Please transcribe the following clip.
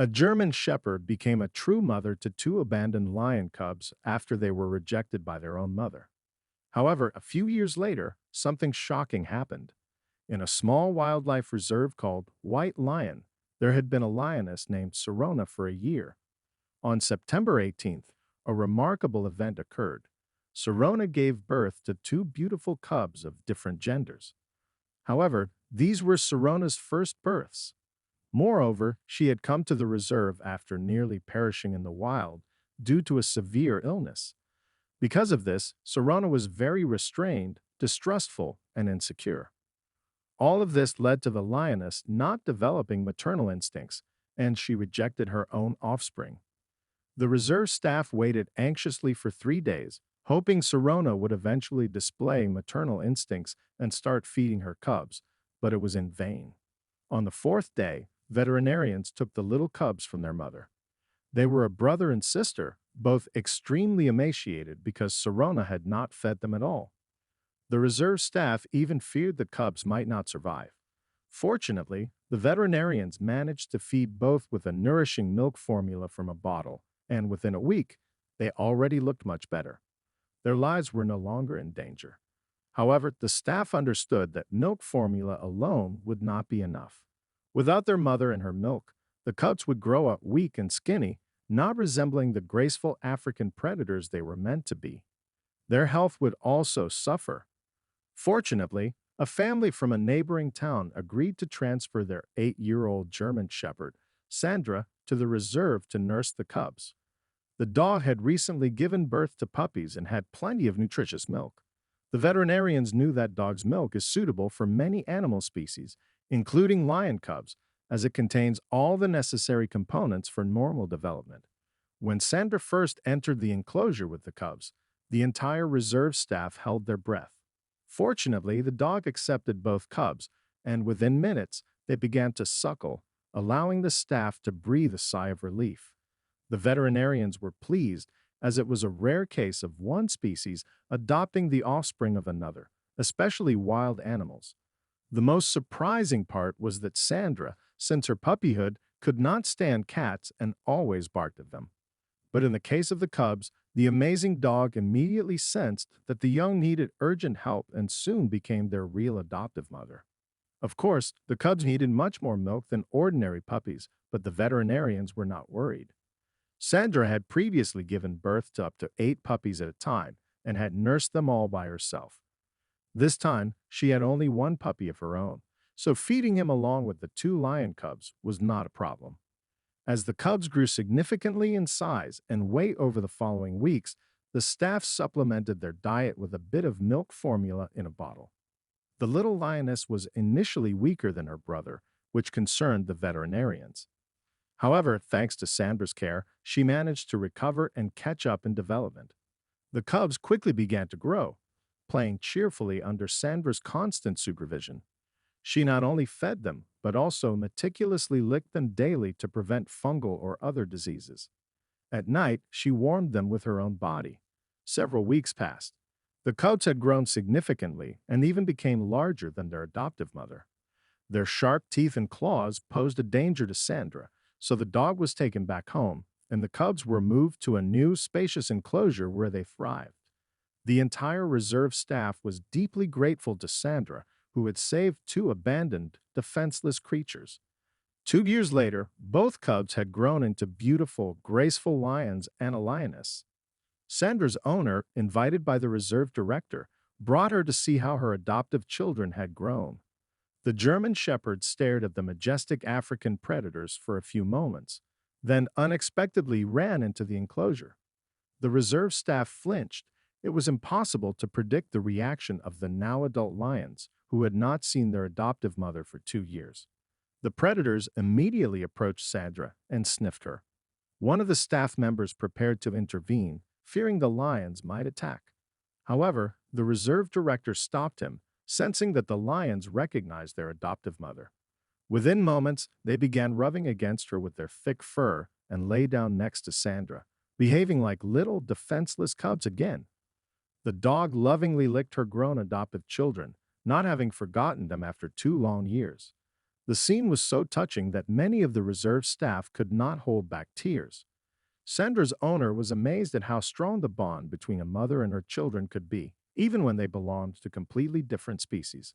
A German shepherd became a true mother to two abandoned lion cubs after they were rejected by their own mother. However, a few years later, something shocking happened. In a small wildlife reserve called White Lion, there had been a lioness named Serona for a year. On September 18th, a remarkable event occurred. Serona gave birth to two beautiful cubs of different genders. However, these were Serona's first births. Moreover, she had come to the reserve after nearly perishing in the wild due to a severe illness. Because of this, Serona was very restrained, distrustful, and insecure. All of this led to the lioness not developing maternal instincts, and she rejected her own offspring. The reserve staff waited anxiously for 3 days, hoping Serona would eventually display maternal instincts and start feeding her cubs, but it was in vain. On the fourth day, veterinarians took the little cubs from their mother. They were a brother and sister, both extremely emaciated because Serona had not fed them at all. The reserve staff even feared the cubs might not survive. Fortunately, the veterinarians managed to feed both with a nourishing milk formula from a bottle, and within a week, they already looked much better. Their lives were no longer in danger. However, the staff understood that milk formula alone would not be enough. Without their mother and her milk, the cubs would grow up weak and skinny, not resembling the graceful African predators they were meant to be. Their health would also suffer. Fortunately, a family from a neighboring town agreed to transfer their 8-year-old German shepherd, Sandra, to the reserve to nurse the cubs. The dog had recently given birth to puppies and had plenty of nutritious milk. The veterinarians knew that dog's milk is suitable for many animal species, including lion cubs, as it contains all the necessary components for normal development. When Sandra first entered the enclosure with the cubs, the entire reserve staff held their breath. Fortunately, the dog accepted both cubs, and within minutes, they began to suckle, allowing the staff to breathe a sigh of relief. The veterinarians were pleased, as it was a rare case of one species adopting the offspring of another, especially wild animals. The most surprising part was that Sandra, since her puppyhood, could not stand cats and always barked at them. But in the case of the cubs, the amazing dog immediately sensed that the young needed urgent help and soon became their real adoptive mother. Of course, the cubs needed much more milk than ordinary puppies, but the veterinarians were not worried. Sandra had previously given birth to up to 8 puppies at a time and had nursed them all by herself. This time, she had only one puppy of her own, so feeding him along with the two lion cubs was not a problem. As the cubs grew significantly in size and weight over the following weeks, the staff supplemented their diet with a bit of milk formula in a bottle. The little lioness was initially weaker than her brother, which concerned the veterinarians. However, thanks to Sandra's care, she managed to recover and catch up in development. The cubs quickly began to grow, playing cheerfully under Sandra's constant supervision. She not only fed them, but also meticulously licked them daily to prevent fungal or other diseases. At night, she warmed them with her own body. Several weeks passed. The cubs had grown significantly and even became larger than their adoptive mother. Their sharp teeth and claws posed a danger to Sandra, so the dog was taken back home, and the cubs were moved to a new, spacious enclosure where they thrived. The entire reserve staff was deeply grateful to Sandra, who had saved two abandoned, defenseless creatures. 2 years later, both cubs had grown into beautiful, graceful lions and a lioness. Sandra's owner, invited by the reserve director, brought her to see how her adoptive children had grown. The German shepherd stared at the majestic African predators for a few moments, then unexpectedly ran into the enclosure. The reserve staff flinched. It was impossible to predict the reaction of the now adult lions, who had not seen their adoptive mother for 2 years. The predators immediately approached Sandra and sniffed her. One of the staff members prepared to intervene, fearing the lions might attack. However, the reserve director stopped him, sensing that the lions recognized their adoptive mother. Within moments, they began rubbing against her with their thick fur and lay down next to Sandra, behaving like little, defenseless cubs again. The dog lovingly licked her grown adoptive children, not having forgotten them after 2 long years. The scene was so touching that many of the reserve staff could not hold back tears. Sandra's owner was amazed at how strong the bond between a mother and her children could be, even when they belonged to completely different species.